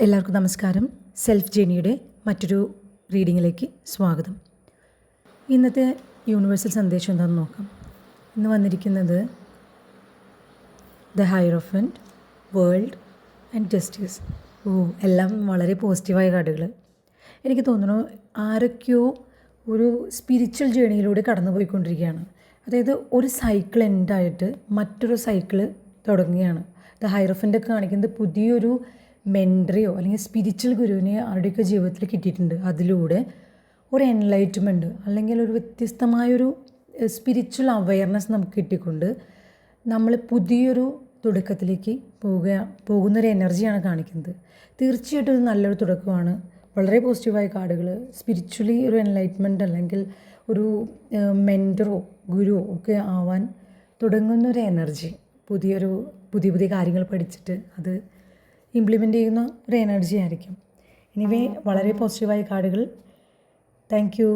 എല്ലാവർക്കും നമസ്കാരം. സെൽഫ് ജേണിയുടെ മറ്റൊരു റീഡിങ്ങിലേക്ക് സ്വാഗതം. ഇന്നത്തെ യൂണിവേഴ്സൽ സന്ദേശം എന്താണെന്ന് നോക്കാം. ഇന്ന് വന്നിരിക്കുന്നത് ദ ഹയറോഫന്റ്, വേൾഡ് ആൻഡ് ജസ്റ്റിസ്. എല്ലാം വളരെ പോസിറ്റീവായ കാർഡുകൾ. എനിക്ക് തോന്നുന്നു ആരൊക്കെയോ ഒരു സ്പിരിച്വൽ ജേണിയിലൂടെ കടന്നു പോയിക്കൊണ്ടിരിക്കുകയാണ്. അതായത് ഒരു സൈക്കിൾ എൻഡായിട്ട് മറ്റൊരു സൈക്കിൾ തുടങ്ങുകയാണ്. ദ ഹയറോഫൻ്റൊക്കെ കാണിക്കുന്നത് പുതിയൊരു മെൻറ്ററെയോ അല്ലെങ്കിൽ സ്പിരിച്വൽ ഗുരുവിനെ ആരുടെയൊക്കെ ജീവിതത്തിൽ കിട്ടിയിട്ടുണ്ട്. അതിലൂടെ ഒരു എൻലൈറ്റ്മെൻറ്റ് അല്ലെങ്കിൽ ഒരു വ്യത്യസ്തമായൊരു സ്പിരിച്വൽ അവയർനെസ് നമുക്ക് കിട്ടിക്കൊണ്ട് നമ്മൾ പുതിയൊരു തുടക്കത്തിലേക്ക് പോകുന്നൊരു എനർജിയാണ് കാണിക്കുന്നത്. തീർച്ചയായിട്ടും ഒരു നല്ലൊരു തുടക്കമാണ്. വളരെ പോസിറ്റീവായ കാർഡുകൾ. സ്പിരിച്വലി ഒരു എൻലൈറ്റ്മെൻറ്റ് അല്ലെങ്കിൽ ഒരു മെൻറ്ററോ ഗുരുവോ ഒക്കെ ആവാൻ തുടങ്ങുന്നൊരു എനർജി, പുതിയ കാര്യങ്ങൾ പഠിച്ചിട്ട് അത് ഇംപ്ലിമെൻ്റ് ചെയ്യുന്ന ഒരു എനർജി ആയിരിക്കും. എനിവേ വളരെ പോസിറ്റീവായ കാർഡുകൾ. Thank you.